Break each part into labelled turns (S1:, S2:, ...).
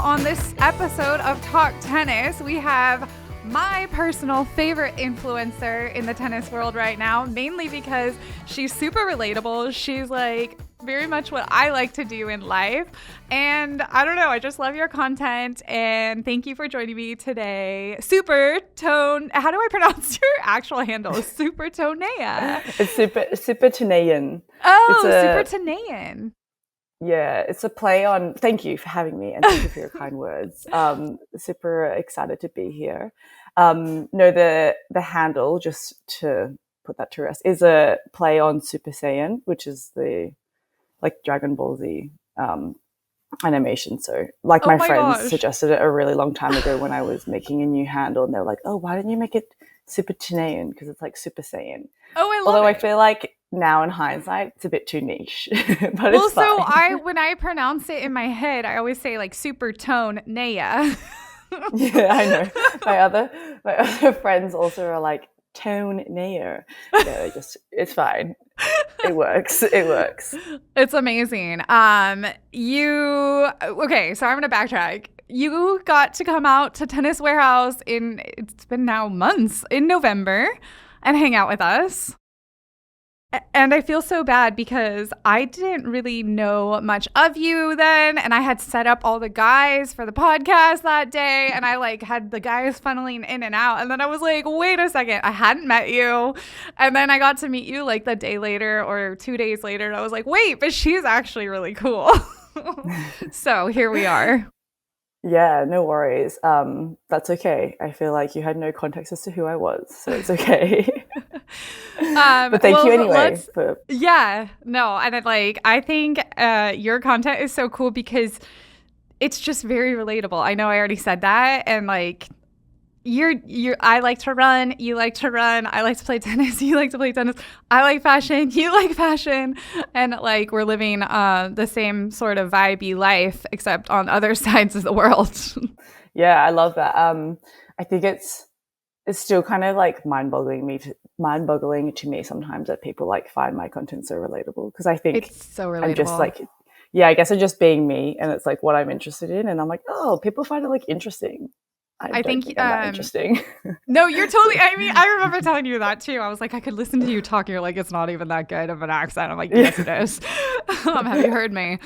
S1: on this episode of Talk Tennis, we have my personal favorite influencer in the tennis world right now, mainly because she's super relatable. She's like very much what I like to do in life. And I don't know, I just love your content. And thank you for joining me today. Super Tone. How do I pronounce your actual handle? Super Tone Neya.
S2: It's Super Toneyan.
S1: Oh, Super Toneyan.
S2: Yeah, it's a play on. Thank you for having me, and thank you for your kind words. Super excited to be here. No, the handle, just to put that to rest, is a play on Super Saiyan, which is the Dragon Ball Z animation. So, my friends suggested it a really long time ago when I was making a new handle, and they were like, "Oh, why didn't you make it Super Toneyan? Because it's like Super Saiyan."
S1: Oh, I love
S2: Although
S1: it.
S2: I feel like now in hindsight, it's a bit too niche. But it's
S1: So
S2: fine.
S1: when I pronounce it in my head, I always say like Super Tone Neya.
S2: Yeah, I know. My other friends also are like Tone Neya. Yeah, it's fine. It works.
S1: It's amazing. So I'm gonna backtrack. You got to come out to Tennis Warehouse it's been now months, in November, and hang out with us. And I feel so bad because I didn't really know much of you then, and I had set up all the guys for the podcast that day, and I had the guys funneling in and out, and then I was like, wait a second, I hadn't met you. And then I got to meet you the day later or 2 days later, and I was like, wait, but she's actually really cool. So here we are.
S2: Yeah, no worries. That's okay. I feel like you had no context as to who I was, so it's okay. But thank you anyway.
S1: I think your content is so cool because it's just very relatable. I know I already said that, and I like to run, you like to run, I like to play tennis, you like to play tennis, I like fashion, you like fashion, and we're living the same sort of vibey life except on other sides of the world.
S2: Yeah, I love that. I think it's still kind of mind-boggling to me sometimes that people find my content so relatable, because I think
S1: it's so relatable.
S2: I'm just I guess I'm just being me, and it's what I'm interested in, and I'm like, oh, people find it interesting. I don't think I'm that interesting.
S1: No, you're totally. I mean, I remember telling you that too. I was like, I could listen to you talk. You're like, it's not even that good of an accent. I'm like, yes, it is. Have you heard me?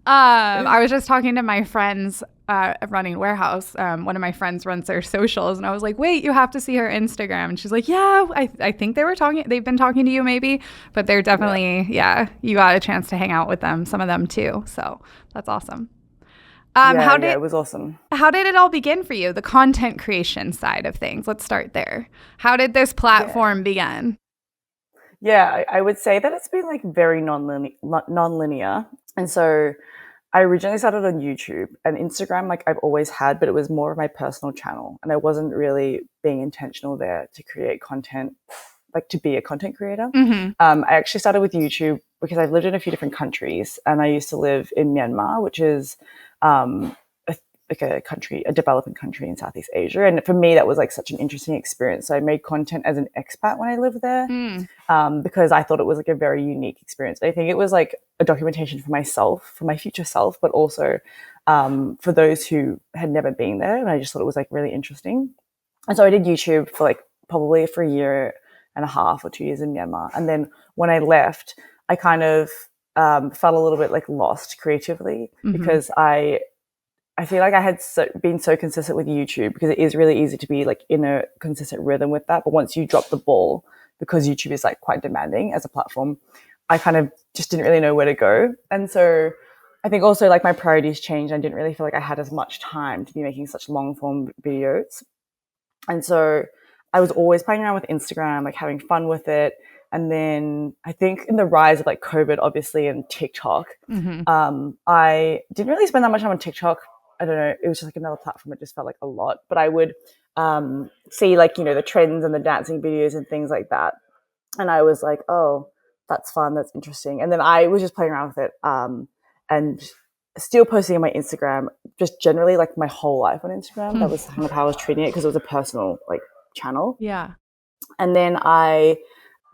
S1: I was just talking to my friends running Warehouse. One of my friends runs their socials, and I was like, wait, you have to see her Instagram. And she's like, yeah, I think they've been talking to you maybe, but they're definitely, you got a chance to hang out with them, some of them too. So that's awesome.
S2: It was awesome.
S1: How did it all begin for you? The content creation side of things. Let's start there. How did this platform begin?
S2: Yeah, I would say that it's been very non-linear. And so I originally started on YouTube, and Instagram, I've always had, but it was more of my personal channel. And I wasn't really being intentional there to create content, to be a content creator.
S1: Mm-hmm.
S2: I actually started with YouTube because I've lived in a few different countries, and I used to live in Myanmar, which is a developing country in Southeast Asia. And for me, that was such an interesting experience. So I made content as an expat when I lived there, because I thought it was a very unique experience. I think it was a documentation for myself, for my future self, but also for those who had never been there. And I just thought it was really interesting. And so I did YouTube for probably for a year and a half or 2 years in Myanmar. And then when I left, I kind of felt a little bit lost creatively, because I feel I had been so consistent with YouTube, because it is really easy to be in a consistent rhythm with that. But once you drop the ball, because YouTube is quite demanding as a platform, I kind of just didn't really know where to go. And so I think also my priorities changed. I didn't really feel I had as much time to be making such long form videos. And so I was always playing around with Instagram, having fun with it. And then I think in the rise of COVID, obviously, and TikTok, I didn't really spend that much time on TikTok. I don't know. It was just another platform. It just felt a lot. But I would see the trends and the dancing videos and things like that. And I was like, oh, that's fun. That's interesting. And then I was just playing around with it and still posting on my Instagram, just generally my whole life on Instagram. That was kind of how I was treating it, because it was a personal channel.
S1: Yeah.
S2: And then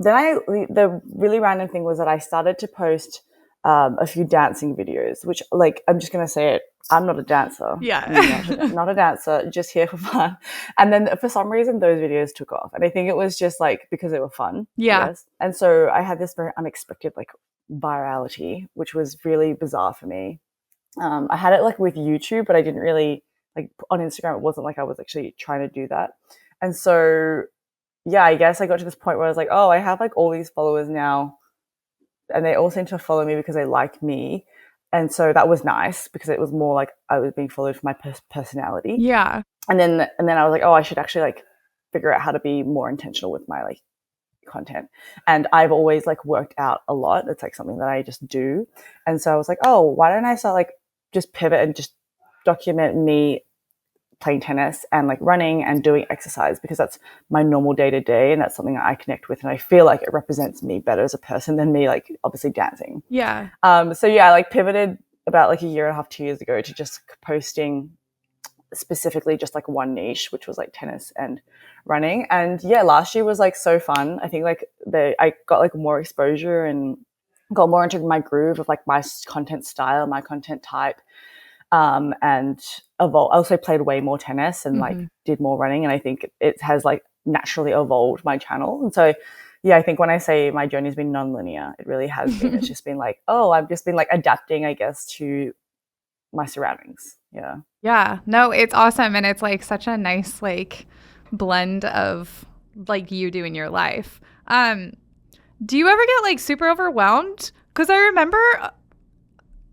S2: the really random thing was that I started to post a few dancing videos, which I'm just going to say it I'm not a dancer.
S1: Yeah.
S2: Not a dancer, just here for fun. And then for some reason, those videos took off. And I think it was just like because they were fun.
S1: Yeah.
S2: Yes. And so I had this very unexpected like virality, which was really bizarre for me. I had it like with YouTube, but I didn't really like on Instagram. It wasn't like I was actually trying to do that. And so, yeah, I guess I got to this point where I was like, oh, I have like all these followers now and they all seem to follow me because they like me. And so that was nice because it was more like I was being followed for my personality.
S1: Yeah.
S2: And then I was like, oh, I should actually like figure out how to be more intentional with my like content. And I've always like worked out a lot. It's like something that I just do. And so I was like, oh, why don't I start like just pivot and just document me playing tennis and like running and doing exercise, because that's my normal day to day and that's something that I connect with and I feel like it represents me better as a person than me like obviously dancing.
S1: Yeah.
S2: So yeah, I like pivoted about like a year and a half, 2 years ago to just posting specifically just like one niche, which was like tennis and running. And yeah, last year was like so fun. I think like I got like more exposure and got more into my groove of like my content style, my content type. And evolved. I also played way more tennis and like did more running. And I think it has like naturally evolved my channel. And so, yeah, I think when I say my journey's been non-linear, it really has been. It's just been like, oh, I've just been like adapting, I guess, to my surroundings. Yeah.
S1: Yeah. No, it's awesome. And it's like such a nice like blend of like you doing your life. Do you ever get like super overwhelmed? Because I remember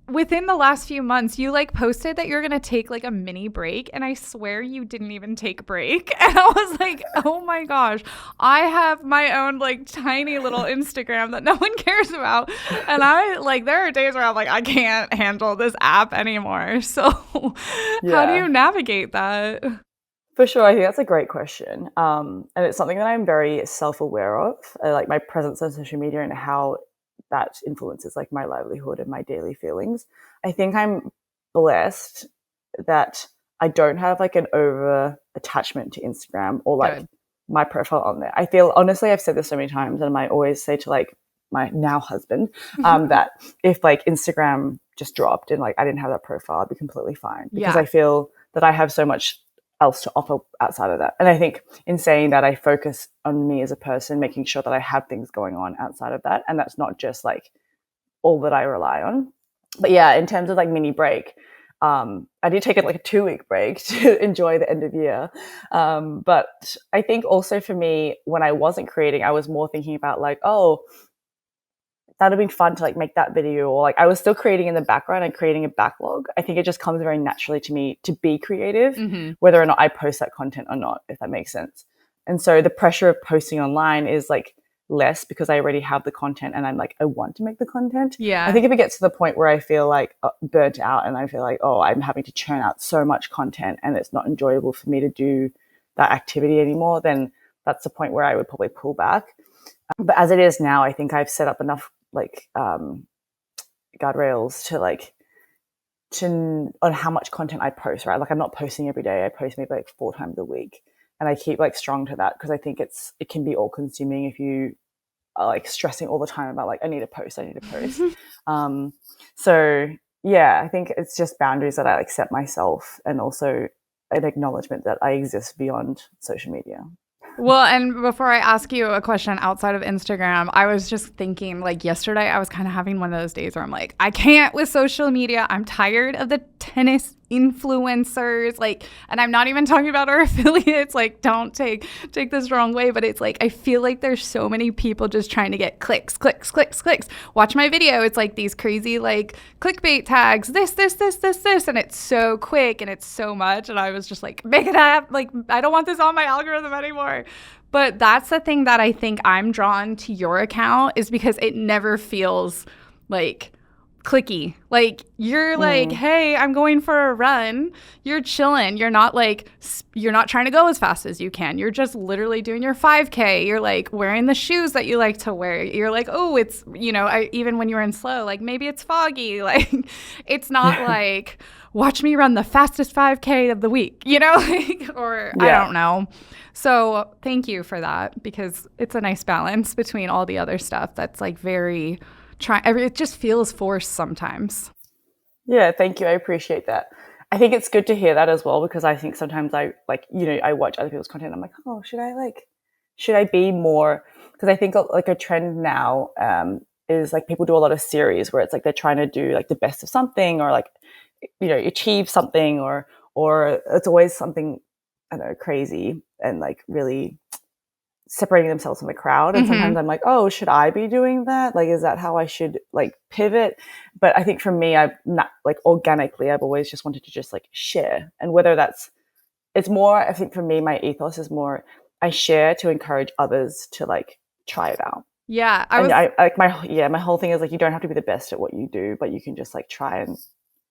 S1: within the last few months, you like posted that you're going to take like a mini break. And I swear you didn't even take a break. And I was like, oh my gosh, I have my own like tiny little Instagram that no one cares about. And I like, there are days where I'm like, I can't handle this app anymore. So how do you navigate that?
S2: For sure. I think that's a great question. And it's something that I'm very self-aware of, like my presence on social media and how that influences like my livelihood and my daily feelings. I think I'm blessed that I don't have like an over attachment to Instagram or like my profile on there. I feel honestly, I've said this so many times and I always say to like my now husband that if like Instagram just dropped and like I didn't have that profile, I'd be completely fine because I feel that I have so much else to offer outside of that. And I think in saying that, I focus on me as a person, making sure that I have things going on outside of that. And that's not just like all that I rely on. But yeah, in terms of like mini break, I did take it like a 2-week break to enjoy the end of year. But I think also for me, when I wasn't creating, I was more thinking about like, oh, that'd have been fun to like make that video, or like I was still creating in the background and creating a backlog. I think it just comes very naturally to me to be creative, whether or not I post that content or not, if that makes sense. And so the pressure of posting online is like less because I already have the content and I'm like, I want to make the content.
S1: Yeah.
S2: I think if it gets to the point where I feel like burnt out and I feel like, oh, I'm having to churn out so much content and it's not enjoyable for me to do that activity anymore, then that's the point where I would probably pull back. But as it is now, I think I've set up enough like guardrails to on how much content I post, right? Like I'm not posting every day. I post maybe like 4 times a week, and I keep like strong to that because I think it can be all consuming if you are like stressing all the time about like I need to post. So yeah, I think it's just boundaries that I like set myself, and also an acknowledgement that I exist beyond social media.
S1: Well, and before I ask you a question outside of Instagram, I was just thinking like yesterday, I was kind of having one of those days where I'm like, I can't with social media. I'm tired of the tennis influencers, like, and I'm not even talking about our affiliates, like, don't take this wrong way, but it's like I feel like there's so many people just trying to get clicks. Watch my video, it's like these crazy like clickbait tags, this, and it's so quick and it's so much, and I was just like, make it up, like I don't want this on my algorithm anymore. But that's the thing that I think I'm drawn to your account, is because it never feels like clicky. Like you're like, hey, I'm going for a run. You're chilling. You're not trying to go as fast as you can. You're just literally doing your 5K. You're like wearing the shoes that you like to wear. You're like, oh, it's, even when you were in slow, like maybe it's foggy. Like it's not like, watch me run the fastest 5K of the week, I don't know. So thank you for that, because it's a nice balance between all the other stuff that's like very it just feels forced sometimes.
S2: Yeah, thank you. I appreciate that. I think it's good to hear that as well because I think sometimes I like, I watch other people's content. I'm like, oh, should I be more? Because I think like a trend now is like people do a lot of series where it's like they're trying to do like the best of something or like, achieve something or it's always something, I don't know, crazy and like really separating themselves from the crowd. And sometimes
S1: Mm-hmm.
S2: I'm like, oh, should I be doing that? Like, is that how I should like pivot? But I think for me, I've not like organically, I've always just wanted to just like share. And whether it's more, I think for me, my ethos is more, I share to encourage others to like try it out.
S1: Yeah,
S2: And I like my whole thing is like, you don't have to be the best at what you do, but you can just like try and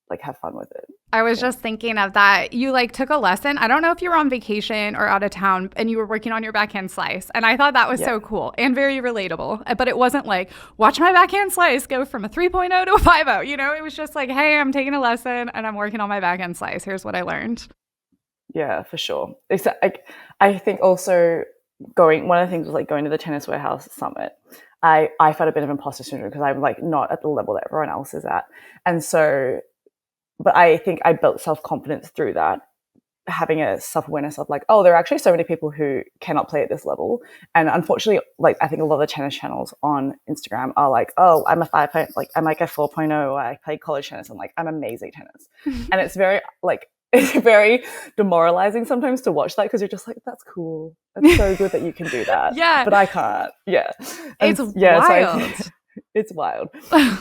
S2: like have fun with it.
S1: I was
S2: Yeah.
S1: just thinking of that. You like took a lesson. I don't know if you were on vacation or out of town and you were working on your backhand slice. And I thought that was
S2: Yeah.
S1: so cool and very relatable. But it wasn't like, watch my backhand slice go from a 3.0 to a 5.0. It was just like, hey, I'm taking a lesson and I'm working on my backhand slice. Here's what I learned.
S2: Yeah, for sure. Except I think also one of the things was like going to the Tennis Warehouse Summit. I felt a bit of imposter syndrome because I'm like not at the level that everyone else is at. And so, but I think I built self-confidence through that, having a self-awareness of like, oh, there are actually so many people who cannot play at this level. And unfortunately, like I think a lot of the tennis channels on Instagram are like, oh, I'm a 5 point, like I'm like a 4.0, or I play college tennis and like I'm amazing tennis. And it's very like it's very demoralizing sometimes to watch that because you're just like, that's cool. That's so good that you can do that.
S1: Yeah.
S2: But I can't. Yeah. And
S1: It's
S2: yeah,
S1: wild.
S2: so it's wild.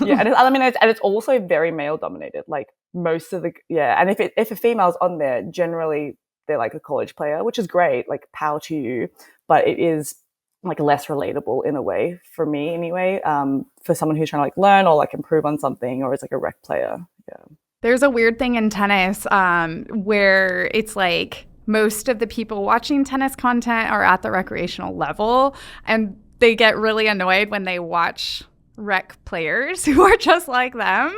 S2: Yeah. And it's also very male dominated. Like most of and if a female's on there, generally they're like a college player, which is great, like power to you, but it is like less relatable in a way for me anyway, for someone who's trying to like learn or like improve on something or is like a rec player. Yeah.
S1: There's a weird thing in tennis where it's like most of the people watching tennis content are at the recreational level, and they get really annoyed when they watch rec players who are just like them.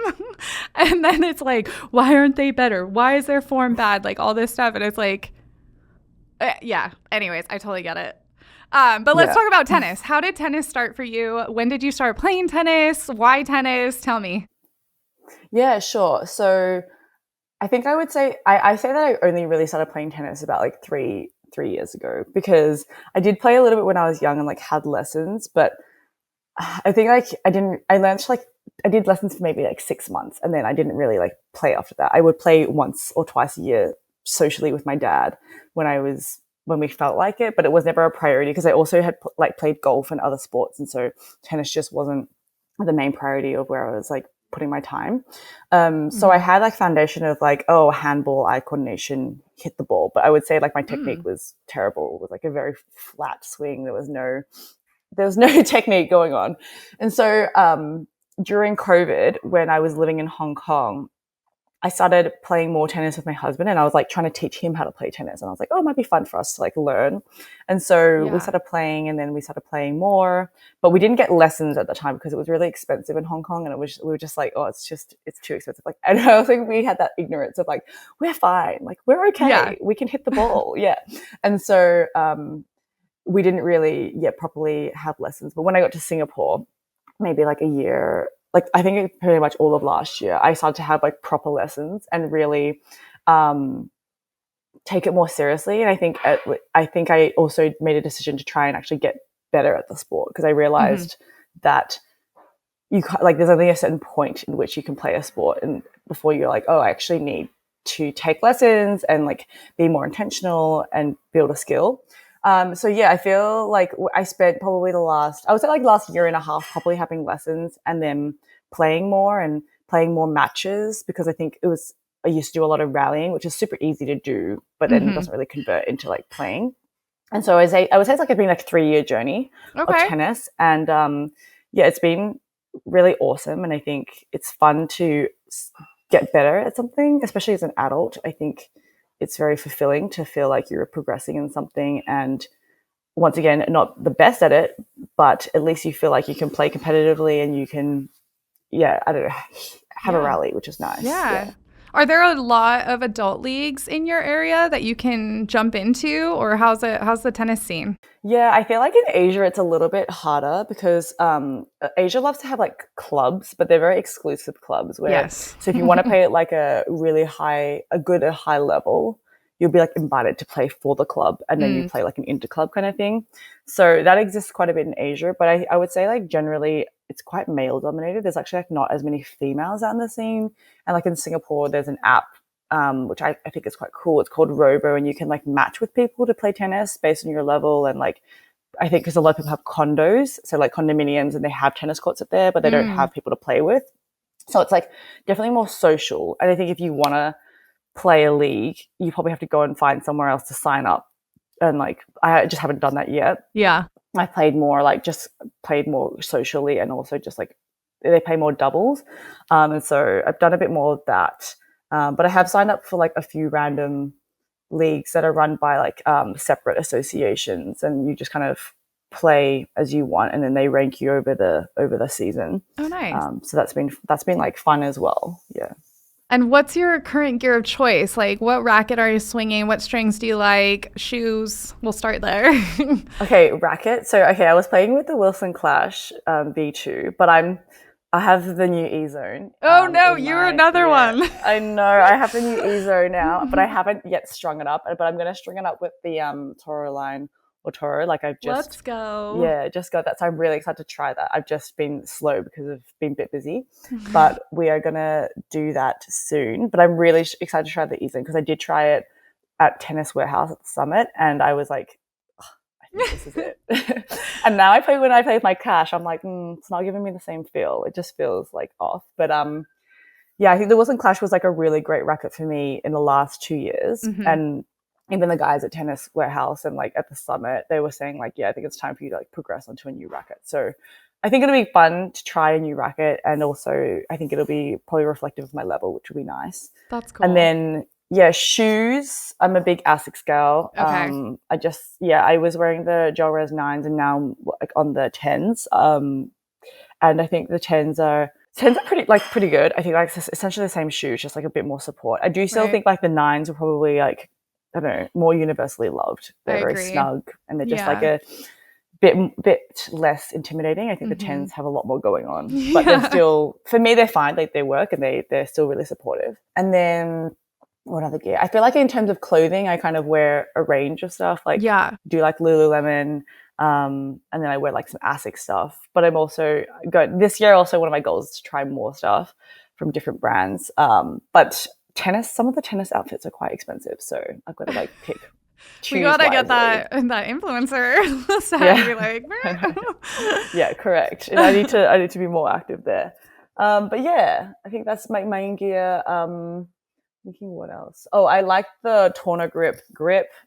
S1: And then it's like, why aren't they better? Why is their form bad? Like all this stuff. And it's like, yeah. Anyways, I totally get it. But let's talk about tennis. How did tennis start for you? When did you start playing tennis? Why tennis? Tell me.
S2: Yeah, sure. So I think I would say I say that I only really started playing tennis about like three years ago because I did play a little bit when I was young and like had lessons, but I think like I learned like I did lessons for maybe like 6 months and then I didn't really like play after that. I would play once or twice a year socially with my dad when we felt like it, but it was never a priority because I also had like played golf and other sports, and so tennis just wasn't the main priority of where I was like putting my time. So I had like foundation of like, oh, handball, eye coordination, hit the ball, but I would say like my technique was terrible. It was like a very flat swing. There was no technique going on. And so during COVID, when I was living in Hong Kong, I started playing more tennis with my husband, and I was like trying to teach him how to play tennis. And I was like, oh, it might be fun for us to like learn. And so we started playing, and then we started playing more, but we didn't get lessons at the time because it was really expensive in Hong Kong. And we were just like, oh, it's too expensive. Like, and I think we had that ignorance of like, we're fine. Like, we're okay.
S1: Yeah.
S2: We can hit the ball. Yeah. And so, we didn't really yet properly have lessons. But when I got to Singapore, maybe like a year, like I think pretty much all of last year, I started to have like proper lessons and really take it more seriously. And I think I also made a decision to try and actually get better at the sport because I realized that there's only a certain point in which you can play a sport and before you're like, oh, I actually need to take lessons and like be more intentional and build a skill. So yeah, I feel like I spent probably I would say like last year and a half probably having lessons and then playing more and playing more matches because I think I used to do a lot of rallying, which is super easy to do, but then it doesn't really convert into like playing. And so I would say it's like been like a 3-year journey of tennis. And yeah, it's been really awesome. And I think it's fun to get better at something, especially as an adult. I think it's very fulfilling to feel like you're progressing in something and once again, not the best at it, but at least you feel like you can play competitively and you can, I don't know, have a rally, which is nice.
S1: Yeah. Are there a lot of adult leagues in your area that you can jump into, or how's the tennis scene?
S2: Yeah, I feel like in Asia it's a little bit harder because Asia loves to have like clubs, but they're very exclusive clubs where
S1: Yes.
S2: so if you want to play at like a really high, a good a high level, you'll be like invited to play for the club and then you play like an inter club kind of thing. So that exists quite a bit in Asia, but I would say like generally it's quite male dominated. There's actually like not as many females out in the scene. And like in Singapore, there's an app which I think is quite cool. It's called Robo, and you can like match with people to play tennis based on your level. And like, I think because a lot of people have condos, so like condominiums, and they have tennis courts up there, but they don't have people to play with. So it's like definitely more social. And I think if you want to play a league, you probably have to go and find somewhere else to sign up. And like, I just haven't done that yet.
S1: Yeah.
S2: I played more socially, and also just like they play more doubles. And so I've done a bit more of that. But I have signed up for like a few random leagues that are run by like separate associations, and you just kind of play as you want, and then they rank you over the season.
S1: Oh, nice.
S2: So that's been like fun as well. Yeah.
S1: And what's your current gear of choice? Like, what racket are you swinging? What strings do you like? Shoes? We'll start there.
S2: Okay, racket. So, I was playing with the Wilson Clash V2, but I have the new E-Zone.
S1: Oh, no, you're another one.
S2: I know. I have the new E-Zone now, but I haven't yet strung it up. But I'm going to string it up with the Toro line or Toro. Like I've just...
S1: Let's go.
S2: Yeah, just got that. So I'm really excited to try that. I've just been slow because I've been a bit busy, but we are going to do that soon. But I'm really excited to try the E-Zone because I did try it at Tennis Warehouse at the Summit, and I was like, I think this is it. And now when I play with my Cash, I'm like, it's not giving me the same feel. It just feels like off. But yeah, I think the Wilson Clash was like a really great racket for me in the last 2 years. And even the guys at Tennis Warehouse and like at the Summit, they were saying like, yeah, I think it's time for you to like progress onto a new racket. So I think it'll be fun to try a new racket, and also I think it'll be probably reflective of my level, which will be nice.
S1: That's cool.
S2: And then yeah, shoes. I'm a big Asics girl.
S1: Okay.
S2: I was wearing the Gel Res 9s, and now I'm like on the 10s. And I think the 10s are pretty good. I think like it's essentially the same shoe, just like a bit more support. I do still think like the 9s are probably like, I don't know, more universally loved. They're very snug, and they're just like a bit less intimidating. I think the 10s have a lot more going on, but they're still, for me, they're fine. Like they work, and they're still really supportive. And then what other gear? I feel like in terms of clothing, I kind of wear a range of stuff. Like do like Lululemon, and then I wear like some Asics stuff. But I'm also this year. Also, one of my goals is to try more stuff from different brands. But some of the tennis outfits are quite expensive, so I've got to like pick.
S1: We gotta get that influencer side. Yeah. Be like,
S2: yeah, correct. And I need to be more active there. But yeah, I think that's my main gear. Thinking what else? Oh, I like the Torna grip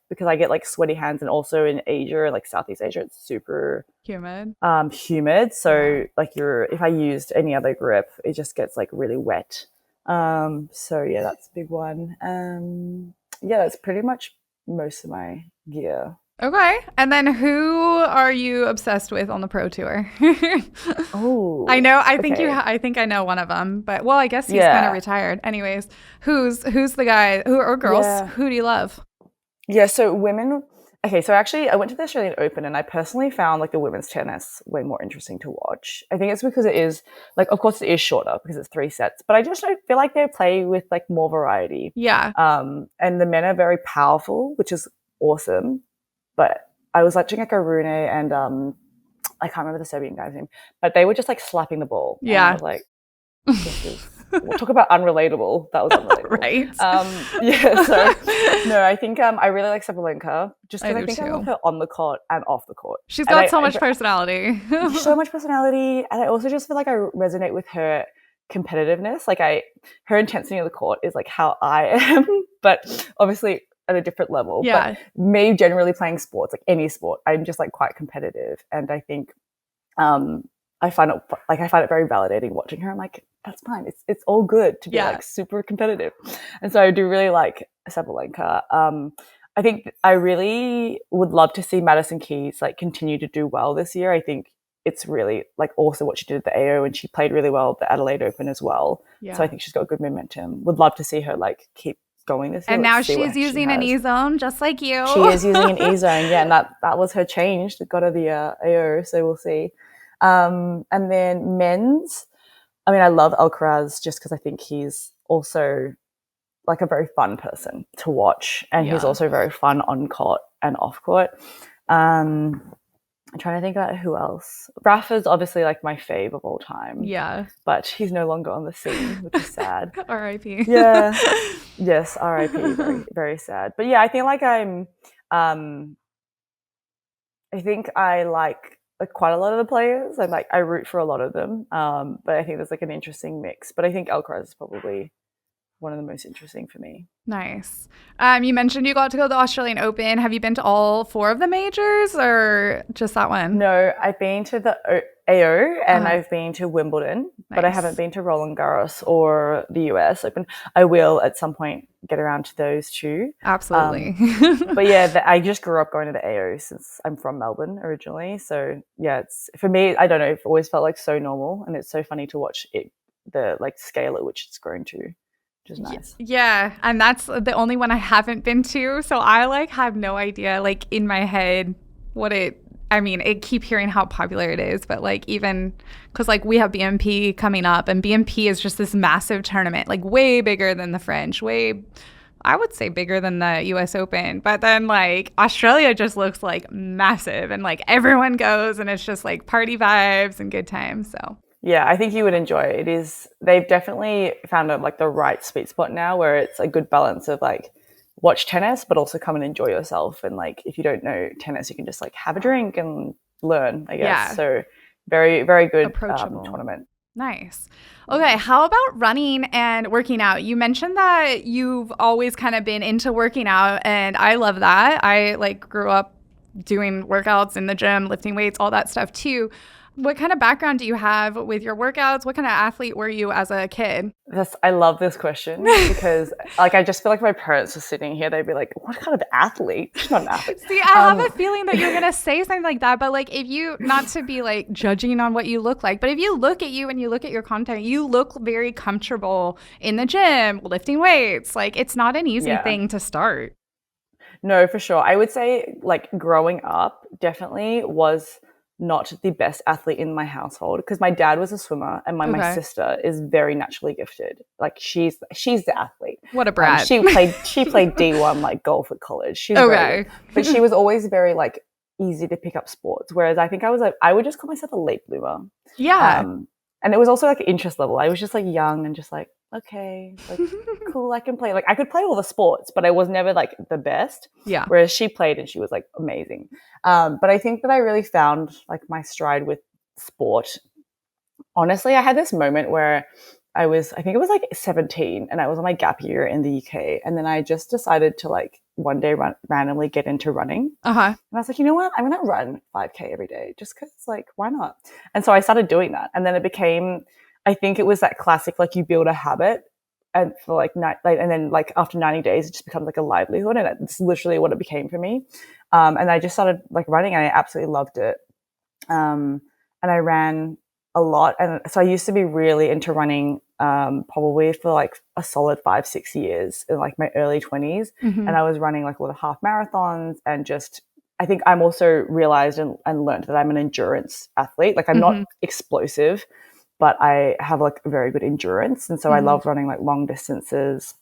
S2: because I get like sweaty hands, and also in Asia, like Southeast Asia, it's super
S1: humid.
S2: So like if I used any other grip, it just gets like really wet. So yeah, that's a big one. Yeah, that's pretty much most of my gear.
S1: Okay. And then who are you obsessed with on the pro tour?
S2: Oh,
S1: I know. I think I know one of them, but I guess he's kind of retired. Anyways, who's the guy or girls? Yeah. Who do you love?
S2: Yeah. So women. Okay. So actually I went to the Australian Open, and I personally found like the women's tennis way more interesting to watch. I think it's because it is like, of course it is shorter because it's 3 sets, but I feel like they play with like more variety.
S1: Yeah.
S2: And the men are very powerful, which is awesome. But I was watching like Arune and I can't remember the Serbian guy's name, but they were just like slapping the ball.
S1: Yeah.
S2: And I was like, we'll talk about unrelatable. That was unrelatable.
S1: Right.
S2: Yeah. So no, I think I really like Sabalenka just because I think I love her on the court and off the court.
S1: She's got so much personality.
S2: So much personality, and I also just feel like I resonate with her competitiveness. Like her intensity on the court is like how I am, but obviously at a different level.
S1: Yeah.
S2: But me generally playing sports, like any sport, I'm just like quite competitive, and I think I find it very validating watching her. I'm like, that's fine. It's all good to be like super competitive. And so I do really like Sabalenka. I think I really would love to see Madison Keys like continue to do well this year. I think it's really like also what she did at the AO, and she played really well at the Adelaide Open as well.
S1: Yeah.
S2: So I think she's got good momentum. Would love to see her like keep going this year.
S1: And
S2: Let's
S1: now
S2: see
S1: she's
S2: what she
S1: using an
S2: has.
S1: E-zone just like you.
S2: She is using an E-zone, yeah, and that was her change that got her the AO. So we'll see. And then men's, I mean, I love Alcaraz just because I think he's also like a very fun person to watch, and he's also very fun on court and off court. I'm trying to think about who else. Rafa's obviously like my fave of all time.
S1: Yeah.
S2: But he's no longer on the scene, which is sad.
S1: R.I.P.
S2: Yeah. Yes, R.I.P. Very, very sad. But yeah, I think like I think I like quite a lot of the players. I root for a lot of them. But I think there's like an interesting mix. But I think Alcaraz is probably one of the most interesting for me.
S1: Nice. You mentioned you got to go to the Australian Open. Have you been to all 4 of the majors or just that one?
S2: No, I've been to the AO and I've been to Wimbledon, but I haven't been to Roland Garros or the US Open. I will at some point get around to those too.
S1: Absolutely.
S2: But yeah, I just grew up going to the AO since I'm from Melbourne originally. So yeah, it's for me, I don't know, it always felt like so normal, and it's so funny to watch it, the like scale at which it's grown to. Which is nice.
S1: Yeah, and that's the only one I haven't been to, so I like have no idea like in my head what it I keep hearing how popular it is, but like even because like we have BMP coming up, and BMP is just this massive tournament, like way bigger than the French, I would say bigger than the US Open, but then like Australia just looks like massive, and like everyone goes, and it's just like party vibes and good times. So
S2: yeah, I think you would enjoy it. They've definitely found like the right sweet spot now where it's a good balance of like watch tennis, but also come and enjoy yourself. And like, if you don't know tennis, you can just like have a drink and learn, I guess. Yeah. So very, very good tournament.
S1: Nice. Okay. How about running and working out? You mentioned that you've always kind of been into working out, and I love that. I like grew up doing workouts in the gym, lifting weights, all that stuff too. What kind of background do you have with your workouts? What kind of athlete were you as a kid?
S2: I love this question because like I just feel like my parents were sitting here, they'd be like, what kind of athlete? She's not an athlete.
S1: See, I have a feeling that you're going to say something like that, but like if you, not to be like judging on what you look like, but if you look at you and you look at your content, you look very comfortable in the gym, lifting weights. Like it's not an easy thing to start.
S2: No, for sure. I would say like growing up definitely was not the best athlete in my household because my dad was a swimmer and my sister is very naturally gifted. Like she's the athlete.
S1: What a brat.
S2: She played D1 like golf at college. She's great. But she was always very like easy to pick up sports. Whereas I think I would just call myself a late bloomer.
S1: Yeah.
S2: And it was also like an interest level. I was just like young and just like, okay, like cool, I can play. Like I could play all the sports, but I was never like the best.
S1: Yeah.
S2: Whereas she played and she was like amazing. But I think that I really found like my stride with sport. Honestly, I had this moment where I think it was like 17 and I was on my gap year in the UK. And then I just decided to like one day randomly get into running. And I was like, you know what? I'm going to run 5K every day just because like, why not? And so I started doing that. And then it became, I think it was that classic, like you build a habit and for like, and then like after 90 days, it just becomes like a livelihood. And it's literally what it became for me. And I just started like running and I absolutely loved it. And I ran a lot. And so I used to be really into running probably for like a solid 5-6 years in like my early 20s. And I was running like a lot of half marathons and just, I think I'm also realized and learned that I'm an endurance athlete. Like I'm not explosive, but I have like very good endurance. And so I love running like long distances,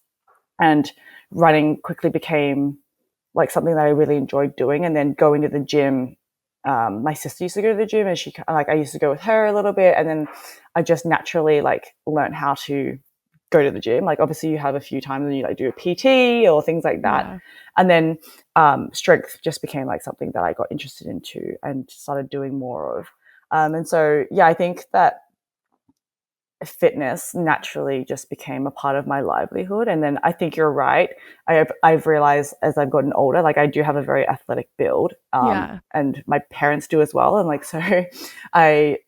S2: and running quickly became like something that I really enjoyed doing. And then going to the gym, my sister used to go to the gym and I used to go with her a little bit. And then I just naturally like learned how to go to the gym. Like obviously you have a few times when you like do a PT or things like that. Yeah. And then strength just became like something that I got interested into and started doing more of. And so, yeah, I think that fitness naturally just became a part of my livelihood. And then I think you're right. I've realized as I've gotten older, like I do have a very athletic build, and my parents do as well. And like, so I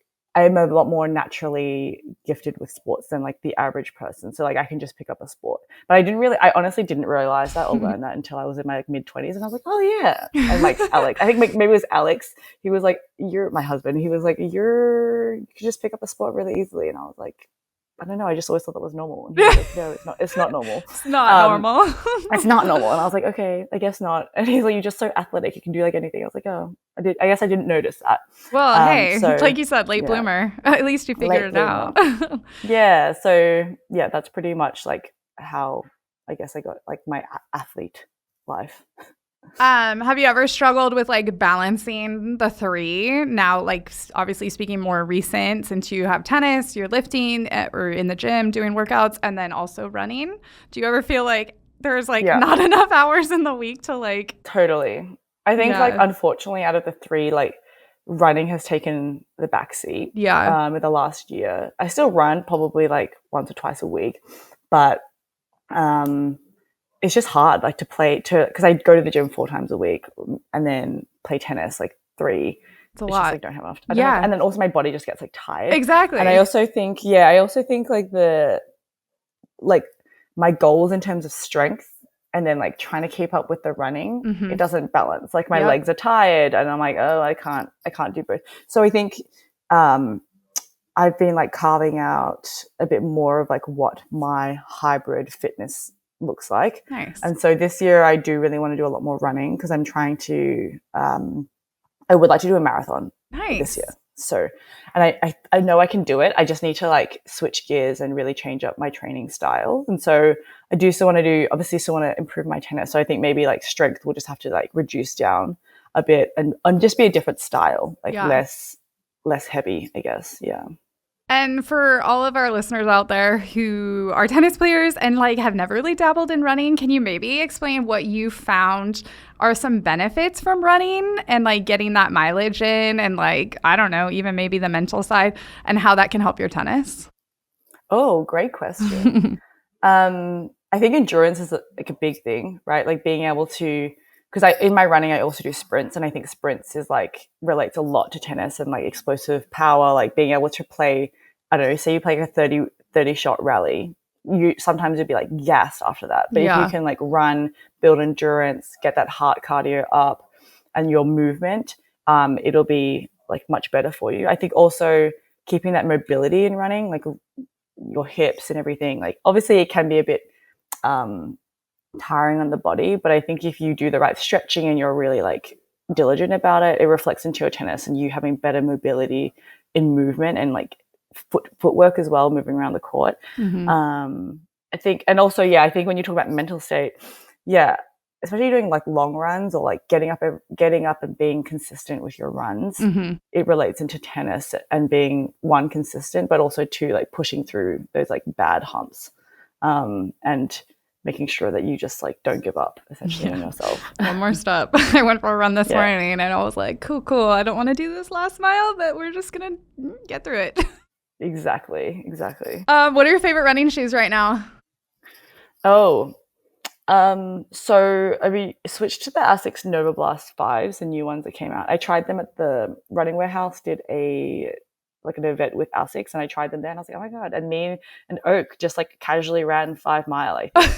S2: I'm a lot more naturally gifted with sports than like the average person. So like I can just pick up a sport. But I honestly didn't realize that or learn that until I was in my like mid-20s, and I was like, oh yeah. And like Alex, I think maybe it was Alex. He was like, you're my husband. He was like, you can just pick up a sport really easily. And I was like, I don't know. I just always thought that was normal. And he was like, no, it's not. It's not normal.
S1: It's not normal.
S2: It's not normal. And I was like, okay, I guess not. And he's like, you're just so athletic. You can do like anything. I was like, oh, I guess I didn't notice that.
S1: Well, hey, so, like you said, late bloomer. At least you figured it out.
S2: Yeah. So yeah, that's pretty much like how I guess I got like my athlete life.
S1: Have you ever struggled with like balancing the three now, like obviously speaking more recent, since you have tennis, you're lifting or in the gym doing workouts, and then also running? Do you ever feel like there's like not enough hours in the week to like?
S2: Totally. I think like unfortunately out of the three, like running has taken the back seat.
S1: Yeah.
S2: In the last year, I still run probably like once or twice a week, but it's just hard like because I go to the gym 4 times a week and then play tennis like 3.
S1: It's a lot.
S2: Just, like, don't have enough. And then also my body just gets like tired.
S1: Exactly.
S2: And I also think like like my goals in terms of strength and then like trying to keep up with the running, it doesn't balance. Like my legs are tired and I'm like, oh, I can't do both. So I think I've been like carving out a bit more of like what my hybrid fitness looks like.
S1: Nice.
S2: And so this year I do really want to do a lot more running because I'm trying to I would like to do a marathon this year. So, and I know I can do it. I just need to like switch gears and really change up my training style. And so I do still want to improve my tennis. So I think maybe like strength will just have to like reduce down a bit and just be a different style, like less heavy, I guess. Yeah.
S1: And for all of our listeners out there who are tennis players and like have never really dabbled in running, can you maybe explain what you found are some benefits from running and like getting that mileage in and like, I don't know, even maybe the mental side and how that can help your tennis?
S2: Oh, great question. I think endurance is like a big thing, right? Like being able to, because in my running, I also do sprints, and I think sprints is like relates a lot to tennis and like explosive power, like being able to play, I don't know, say you play a 30 shot rally, you sometimes you'd be like gassed after that. But if you can like run, build endurance, get that heart cardio up and your movement, it'll be like much better for you. I think also keeping that mobility in running, like your hips and everything, like obviously it can be a bit tiring on the body, but I think if you do the right stretching and you're really like diligent about it, it reflects into your tennis and you having better mobility in movement and like footwork as well, moving around the court. I think, and also I think when you talk about mental state, especially doing like long runs or like getting up and being consistent with your runs, it relates into tennis and being one consistent, but also two like pushing through those like bad humps and making sure that you just like don't give up essentially on yourself.
S1: One more step. I went for a run this morning and I was like, cool. I don't want to do this last mile, but we're just going to get through it.
S2: Exactly.
S1: What are your favorite running shoes right now?
S2: So I switched to the Asics Nova Blast 5s, the new ones that came out. I tried them at the Running Warehouse, did an event with Asics, and I tried them there and I was like, oh my God. And me and Oak just like casually ran 5 mile, I think.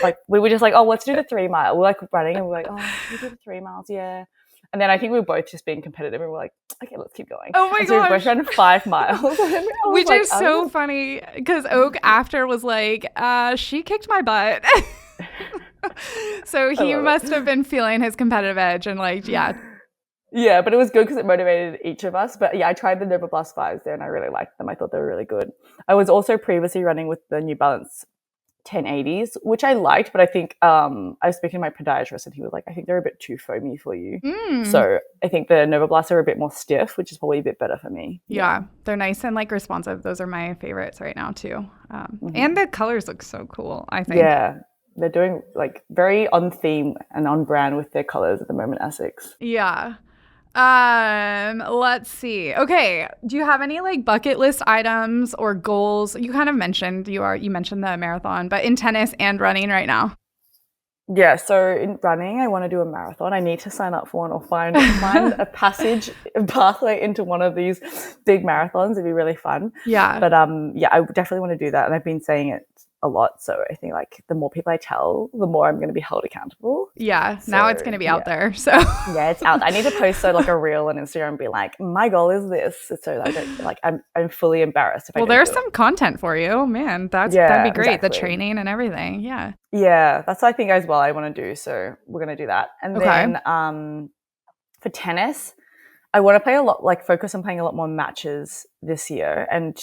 S2: Like we were just like, oh, let's do the 3 mile. We're like running and we're like, oh, we do the 3 miles, yeah. And then I think we were both just being competitive and we're like, okay, let's keep going.
S1: Oh my
S2: gosh. So we both ran 5 miles.
S1: Which is so funny because Oak after was like, she kicked my butt. So he must have been feeling his competitive edge and like,
S2: Yeah, but it was good because it motivated each of us. But I tried the Nova Blast 5s there and I really liked them. I thought they were really good. I was also previously running with the New Balance 1080s, which I liked, but I think I was speaking to my podiatrist and he was like, I think they're a bit too foamy for you. So I think the Nova Blasts are a bit more stiff, which is probably a bit better for me.
S1: Yeah, they're nice and like responsive. Those are my favorites right now too. And the colors look so cool, I think.
S2: Yeah, they're doing like very on theme and on brand with their colors at the moment, Asics.
S1: Yeah. Let's see. Okay. Do you have any like bucket list items or goals? You kind of mentioned you mentioned the marathon, but in tennis and running right now.
S2: Yeah, so in running, I want to do a marathon. I need to sign up for one or find a pathway into one of these big marathons. It'd be really fun.
S1: Yeah.
S2: But yeah, I definitely want to do that, and I've been saying it a lot. So I think like the more people I tell, the more I'm going to be held accountable.
S1: Yeah.
S2: So,
S1: Now it's going to be out there. So
S2: yeah, it's out. I need to post like a reel on Instagram and be like, my goal is this. So I don't like I'm fully embarrassed if I don't
S1: there's
S2: do
S1: some
S2: it.
S1: content for you, man. That'd be great.
S2: Exactly.
S1: The training and everything. Yeah.
S2: Yeah, that's what I think as well I want to do. So we're going to do that. And
S1: Okay.
S2: then for tennis, I want to play a lot, like focus on playing a lot more matches this year. And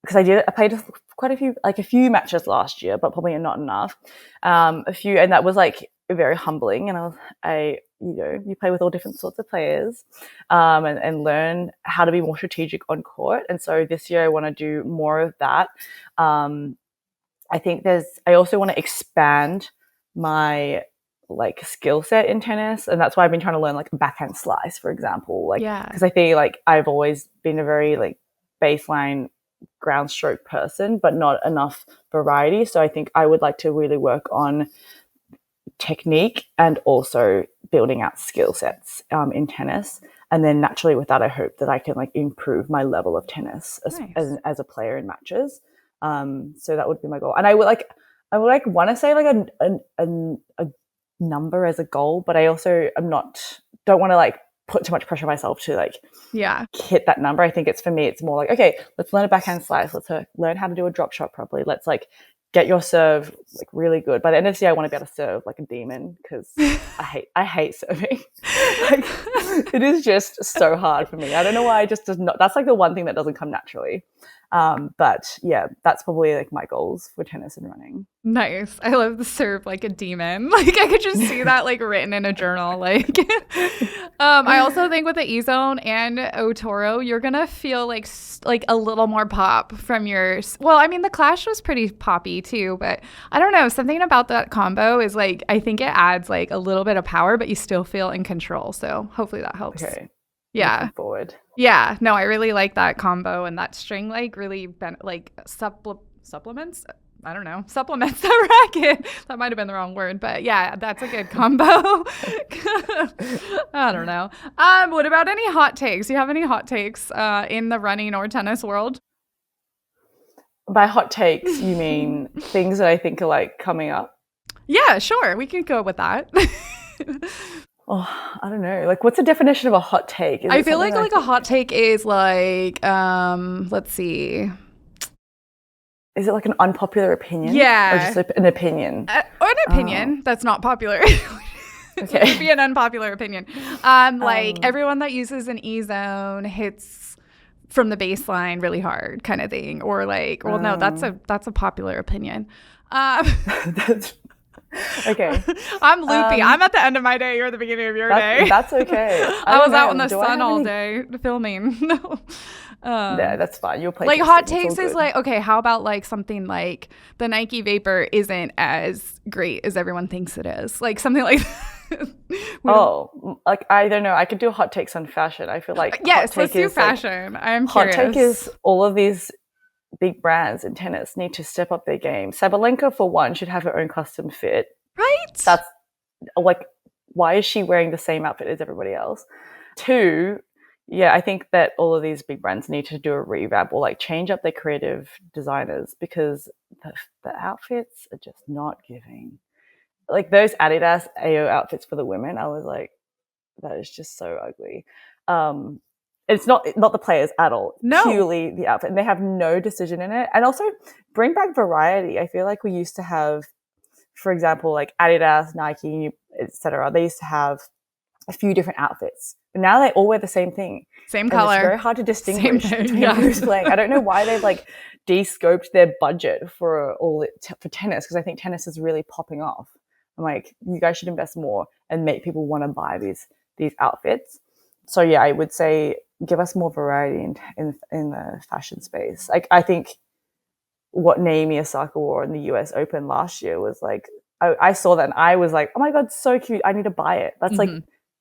S2: because I played quite a few matches last year, but probably not enough. A few, and that was like very humbling. And you play with all different sorts of players, and learn how to be more strategic on court. And so this year I want to do more of that. I think I also want to expand my like skill set in tennis, and that's why I've been trying to learn like backhand slice, for example, like because I think like I've always been a very like baseline ground stroke person, but not enough variety. So I think I would like to really work on technique and also building out skill sets in tennis. And then naturally with that, I hope that I can like improve my level of tennis as a player in matches. So that would be my goal. And I would want to say like a number as a goal, but I also don't want to like put too much pressure on myself to like hit that number. I think for me, it's more like, okay, let's learn a backhand slice. Let's learn how to do a drop shot properly. Let's like get your serve like really good. By the end of the year, I want to be able to serve like a demon because I hate serving. Like it is just so hard for me. I don't know why. That's like the one thing that doesn't come naturally. But yeah, that's probably like my goals for tennis and running.
S1: Nice. I love the serve like a demon. Like I could just see that like written in a journal. Like, I also think with the E-Zone and Otoro, you're gonna feel like a little more pop from your. Well, I mean the Clash was pretty poppy too, but I don't know. Something about that combo is like I think it adds like a little bit of power, but you still feel in control. So hopefully that helps.
S2: Okay.
S1: Yeah.
S2: Looking forward.
S1: Yeah. No, I really like that combo, and that string like really supplements. I don't know, supplements the racket. That might have been the wrong word, but yeah, that's a good combo. I don't know. What about any hot takes? Do you have any hot takes in the running or tennis world?
S2: By hot takes, you mean things that I think are like coming up?
S1: Yeah, sure. We can go with that.
S2: Oh, I don't know. Like, what's the definition of a hot take?
S1: I feel like a hot take is like, let's see.
S2: Is it like an unpopular opinion?
S1: Yeah.
S2: Or just an opinion?
S1: Or an opinion that's not popular. Okay. It would be an unpopular opinion. Like everyone that uses an E-Zone hits from the baseline really hard kind of thing. Or like, well, no, that's a popular opinion.
S2: Okay.
S1: I'm loopy. I'm at the end of my day. You're at the beginning of your day.
S2: That's okay.
S1: I was out in the sun all day filming. No.
S2: Yeah, that's fine. You'll play
S1: like hot takes is like, okay, how about like something like the Nike Vapor isn't as great as everyone thinks it is, like something like
S2: like I don't know, I could do hot takes on fashion. I feel like
S1: yes, let's do fashion. Like, I'm curious.
S2: Hot take is all of these big brands in tennis need to step up their game. Sabalenka, for one, should have her own custom fit.
S1: Right.
S2: That's like, why is she wearing the same outfit as everybody else? Two, yeah, I think that all of these big brands need to do a revamp or like change up their creative designers because the outfits are just not giving. Like those Adidas AO outfits for the women, I was like, that is just so ugly. It's not the players at all.
S1: No.
S2: Purely the outfit. And they have no decision in it. And also bring back variety. I feel like we used to have, for example, like Adidas, Nike, etc. They used to have a few different outfits. But now they all wear the same thing.
S1: Same color.
S2: It's very hard to distinguish between who's playing. I don't know why they've like de-scoped their budget for for tennis, because I think tennis is really popping off. I'm like, you guys should invest more and make people want to buy these outfits. So yeah, I would say give us more variety in the fashion space. Like I think what Naomi Osaka wore in the US Open last year was like, I saw that and I was like, oh my God, so cute. I need to buy it. That's like,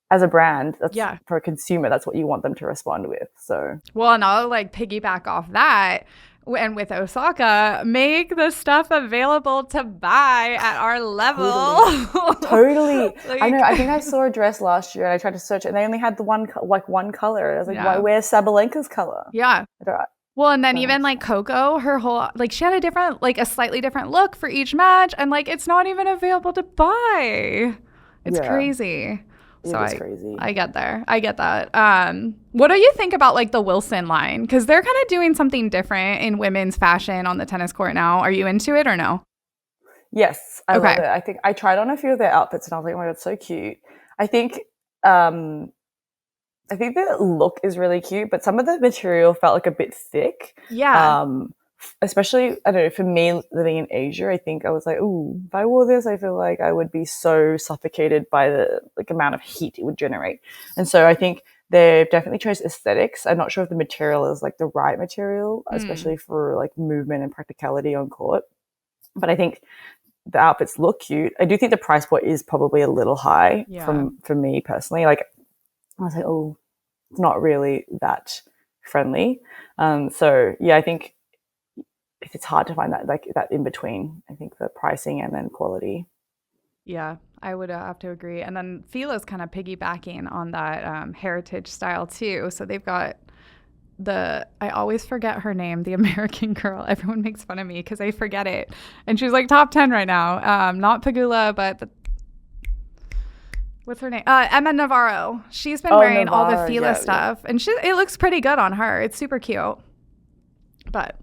S2: as a brand, that's for a consumer, that's what you want them to respond with. So
S1: well, and I'll like piggyback off that. and with Osaka, make the stuff available to buy at our level.
S2: Totally. I know. I think I saw a dress last year and I tried to search it and they only had the one color. I was like, why, where's Sabalenka's color?
S1: Yeah. Well, and then even like Coco, her whole, like she had a slightly different look for each match, and like it's not even available to buy. It's crazy. So
S2: crazy.
S1: I get there. I get that. What do you think about like the Wilson line? Because they're kind of doing something different in women's fashion on the tennis court now. Are you into it or no?
S2: Yes, I love it. I think I tried on a few of their outfits and I was like, oh my God, so cute. I think the look is really cute, but some of the material felt like a bit thick.
S1: Yeah.
S2: Especially, I don't know, for me living in Asia, I think I was like, ooh, if I wore this, I feel like I would be so suffocated by the like amount of heat it would generate. And so I think they've definitely chose aesthetics. I'm not sure if the material is like the right material, especially for like movement and practicality on court. But I think the outfits look cute. I do think the price point is probably a little high for me personally. Like I was like, oh, it's not really that friendly. So yeah, I think it's hard to find that like that in between. I think the pricing and then quality.
S1: Yeah, I would have to agree. And then Fila's kind of piggybacking on that heritage style too. So they've got I always forget her name, the American girl. Everyone makes fun of me because I forget it. And she's like top 10 right now. Not Pagula, but what's her name? Emma Navarro. She's been wearing all the Fila stuff. And it looks pretty good on her. It's super cute. But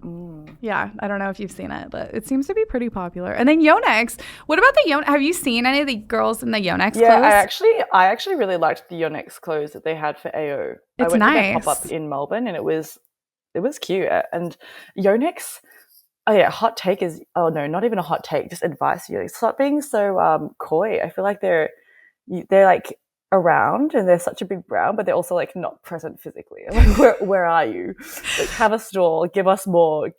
S1: yeah, I don't know if you've seen it, but it seems to be pretty popular. And then Yonex. What about the Yonex? Have you seen any of the girls in the Yonex clothes?
S2: Yeah, I actually really liked the Yonex clothes that they had for AO.
S1: It's
S2: I went
S1: nice.
S2: to their pop-up in Melbourne and it was cute. And Yonex, hot take is, oh no, not even a hot take, just advice. You stop being so coy. I feel like they're like around and they're such a big brand, but they're also like not present physically. Like, where are you? Like, have a store, give us more.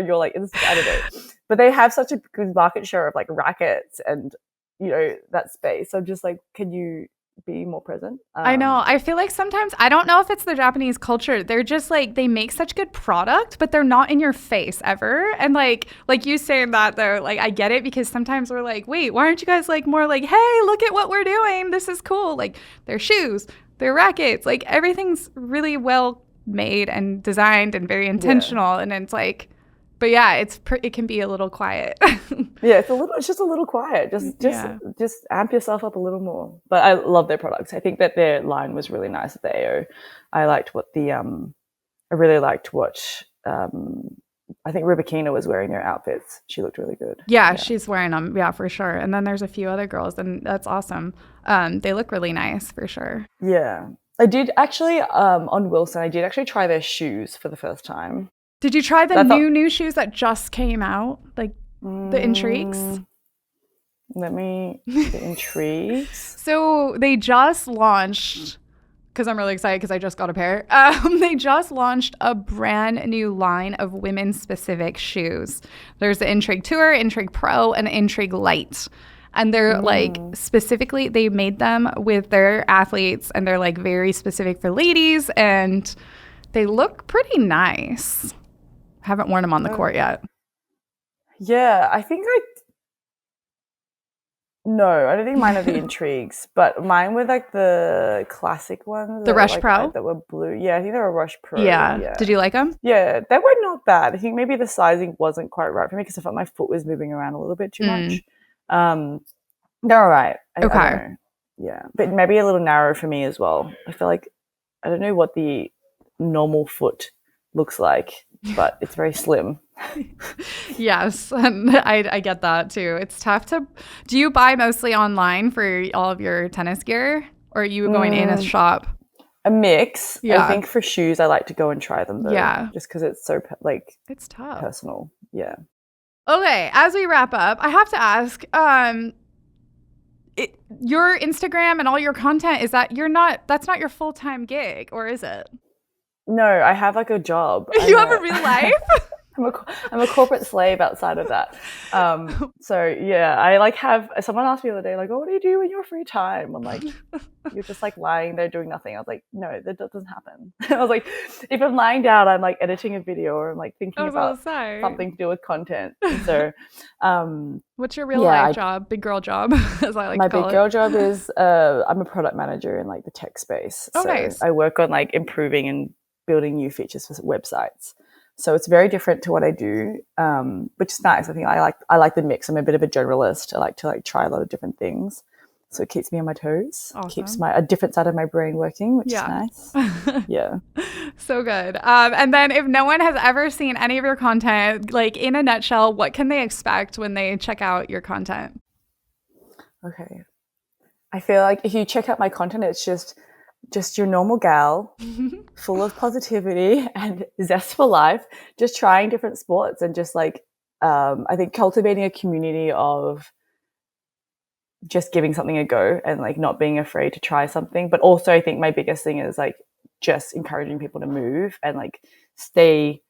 S2: You're like, I don't know. But they have such a good market share of like rackets and that space. So I'm just like, can you be more present?
S1: I know. I feel like sometimes, I don't know if it's the Japanese culture. They're just like, they make such good product, but they're not in your face ever. And like you saying that though, like I get it because sometimes we're like, wait, why aren't you guys like more like, hey, look at what we're doing. This is cool. Like their shoes, their rackets, like everything's really well made and designed and very intentional. Yeah. And it's like, but yeah, it can be a little quiet.
S2: Yeah, it's just a little quiet. Just amp yourself up a little more. But I love their products. I think that their line was really nice at the AO. I liked what I really liked what I think Rubikina was wearing their outfits. She looked really good.
S1: Yeah, she's wearing them. Yeah, for sure. And then there's a few other girls, and that's awesome. They look really nice for sure.
S2: Yeah, I did actually on Wilson. I did actually try their shoes for the first time.
S1: Did you try the new shoes that just came out, like the Intrigues?
S2: The Intrigues.
S1: So they just launched, because I'm really excited because I just got a pair. They just launched a brand new line of women-specific shoes. There's the Intrigue Tour, Intrigue Pro, and Intrigue Lite. And they're like specifically, they made them with their athletes, and they're like very specific for ladies, and they look pretty nice. Haven't worn them on the court yet.
S2: Yeah, I think I don't think mine are the Intrigues, but mine were like the classic ones.
S1: The Rush Pro?
S2: That were blue. Yeah, I think they were Rush Pro.
S1: Yeah. Did you like them?
S2: Yeah, they were not bad. I think maybe the sizing wasn't quite right for me because I felt my foot was moving around a little bit too much. They're all right. I don't know. Yeah, but maybe a little narrow for me as well. I feel like, I don't know what the normal foot looks like, but it's very slim.
S1: Yes, and I get that too. It's tough do you buy mostly online for all of your tennis gear, or are you going in a shop?
S2: A mix. Yeah. I think for shoes I like to go and try them though.
S1: Yeah.
S2: Just because it's so
S1: it's tough.
S2: Personal. Yeah.
S1: Okay, as we wrap up, I have to ask, your Instagram and all your content, that's not your full-time gig, or is it?
S2: No, I have like a job.
S1: You have a real life?
S2: I'm a corporate slave outside of that. So yeah, I like have someone asked me the other day, like, oh, what do you do in your free time? I'm like, you're just like lying there doing nothing. I was like, no, that doesn't happen. I was like, if I'm lying down, I'm like editing a video or I'm like thinking about something to do with content. So
S1: what's your real life job? Big girl job, as I like to call it.
S2: My big girl job is I'm a product manager in like the tech space.
S1: Oh,
S2: so
S1: nice.
S2: I work on like improving and building new features for websites. So it's very different to what I do, which is nice. I think I like the mix. I'm a bit of a generalist. I like to like try a lot of different things. So it keeps me on my toes.
S1: Awesome.
S2: Keeps a different side of my brain working, which is nice. Yeah.
S1: So good. And then if no one has ever seen any of your content, like in a nutshell, what can they expect when they check out your content?
S2: Okay. I feel like if you check out my content, it's just your normal gal, full of positivity and zest for life, just trying different sports and just like, I think cultivating a community of just giving something a go and like not being afraid to try something. But also I think my biggest thing is like just encouraging people to move and like stay.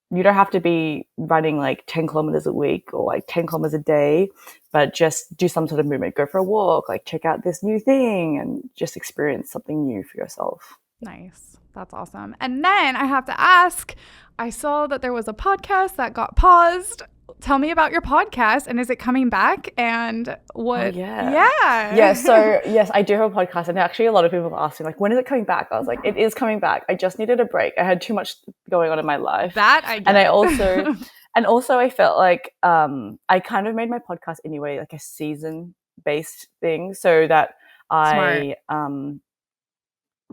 S2: You don't have to be running like 10 kilometers a week or like 10 kilometers a day, but just do some sort of movement. Go for a walk, like check out this new thing and just experience something new for yourself.
S1: Nice. That's awesome. And then I have to ask, I saw that there was a podcast that got paused. Tell me about your podcast, and is it coming back? And what?
S2: Oh, yeah. So yes, I do have a podcast, and actually a lot of people have asked me like, when is it coming back? I was like, it is coming back. I just needed a break. I had too much going on in my life.
S1: That I get.
S2: And I also I felt like I kind of made my podcast anyway, like a season based thing, so that
S1: Smart.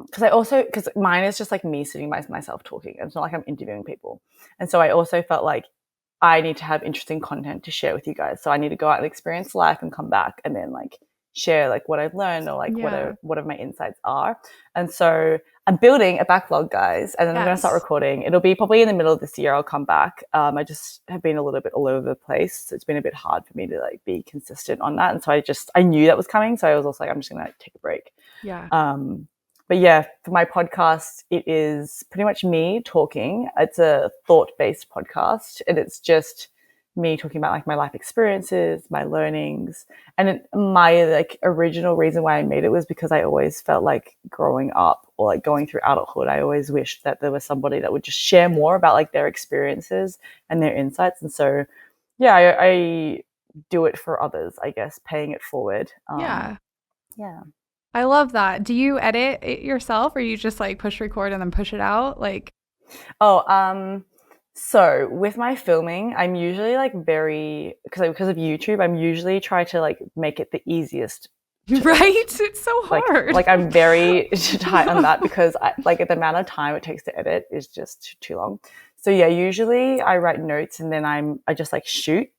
S2: because mine is just like me sitting by myself talking. It's not like I'm interviewing people, and so I also felt like I need to have interesting content to share with you guys. So I need to go out and experience life and come back and then like share like what I've learned or like what my insights are. And so I'm building a backlog, guys, and then I'm going to start recording. It'll be probably in the middle of this year. I'll come back. I just have been a little bit all over the place. So it's been a bit hard for me to like be consistent on that. And so I knew that was coming. So I was also like, I'm just going to like, take a break.
S1: Yeah.
S2: But yeah, for my podcast, it is pretty much me talking. It's a thought-based podcast, and it's just me talking about like my life experiences, my learnings. And my like original reason why I made it was because I always felt like growing up or like going through adulthood, I always wished that there was somebody that would just share more about like their experiences and their insights. And so, yeah, I do it for others, I guess, paying it forward.
S1: Yeah.
S2: I
S1: love that. Do you edit it yourself, or you just like push record and then push it out? Like,
S2: so with my filming, I'm usually like because of YouTube, I'm usually try to like make it the easiest.
S1: Right? It's so hard.
S2: Like I'm very tight on that because the amount of time it takes to edit is just too long. So yeah, usually I write notes and then I just like shoot,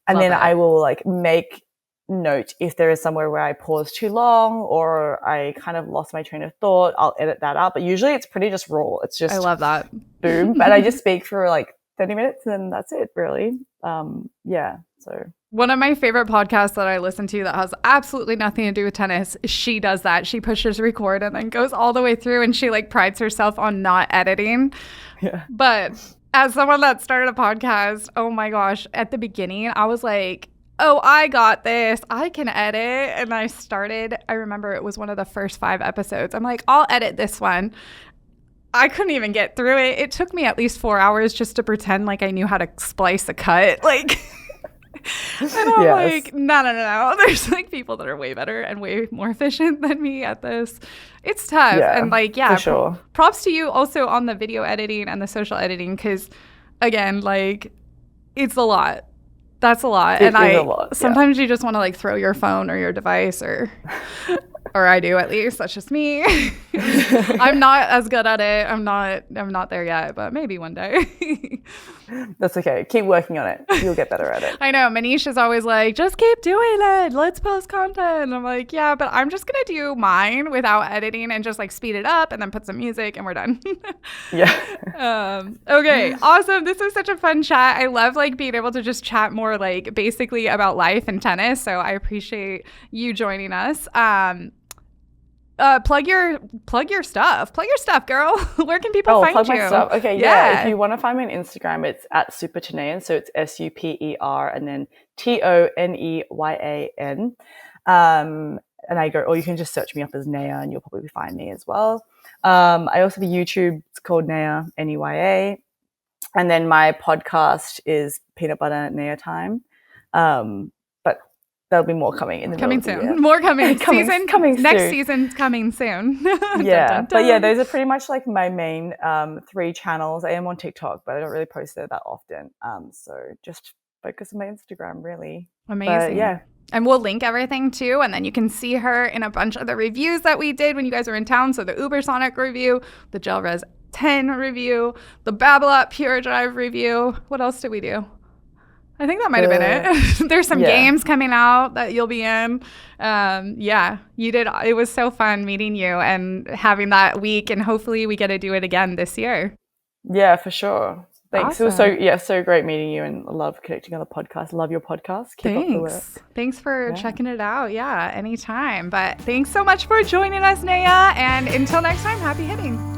S2: and then I will like make note if there is somewhere where I pause too long or I kind of lost my train of thought, I'll edit that out. But usually it's pretty just raw. It's just,
S1: I love that.
S2: Boom. But I just speak for like 30 minutes and then that's it, really. So
S1: one of my favorite podcasts that I listen to that has absolutely nothing to do with tennis, she does that. She pushes record and then goes all the way through, and she like prides herself on not editing. Yeah. But as someone that started a podcast, oh my gosh, at the beginning I was like, oh, I got this. I can edit. And I remember it was one of the first 5 episodes. I'm like, I'll edit this one. I couldn't even get through it. It took me at least 4 hours just to pretend like I knew how to splice a cut. Like, and I'm like, no. There's like people that are way better and way more efficient than me at this. It's tough.
S2: Yeah,
S1: and like,
S2: for sure.
S1: Props to you also on the video editing and the social editing, because again, like, it's a lot. That's a lot. Sometimes you just want to like throw your phone or your device or I do, at least. That's just me. I'm not as good at it. I'm not there yet, but maybe one day.
S2: That's okay. Keep working on it. You'll get better at it.
S1: I know. Manish is always like, just keep doing it. Let's post content. And I'm like, yeah, but I'm just going to do mine without editing and just like speed it up and then put some music and we're done.
S2: Yeah.
S1: Okay. Awesome. This was such a fun chat. I love like being able to just chat more like basically about life and tennis. So I appreciate you joining us. plug your stuff. Plug your stuff, girl. Where can people find
S2: plug
S1: you?
S2: my stuff. Okay, yeah. If you want to find me on Instagram, it's at Supertoneyan. So it's SUPER and then TONEYAN. And I go, or you can just search me up as Neya and you'll probably find me as well. I also have a YouTube. It's called Neya, Neya. And then my podcast is Peanut Butter Neya Time. But there'll be more coming in the
S1: coming
S2: middle
S1: soon.
S2: Of the year.
S1: More coming.
S2: coming
S1: Next
S2: soon.
S1: season's coming soon.
S2: Yeah.
S1: Dun, dun, dun.
S2: But yeah, those are pretty much like my main 3 channels. I am on TikTok, but I don't really post there that often. So just focus on my Instagram, really.
S1: Amazing.
S2: But yeah.
S1: And we'll link everything too. And then you can see her in a bunch of the reviews that we did when you guys were in town. So the Ubersonic review, the Gel Res 10 review, the Babble Up Pure Drive review. What else did we do? I think that might have been it. There's some games coming out that you'll be in. You did. It was so fun meeting you and having that week. And hopefully we get to do it again this year.
S2: Yeah, for sure. Thanks.
S1: Awesome.
S2: It was so great meeting you, and I love connecting on the podcast. Love your podcast. Keep up the work.
S1: Thanks for checking it out. Yeah, anytime. But thanks so much for joining us, Neya. And until next time, happy hitting.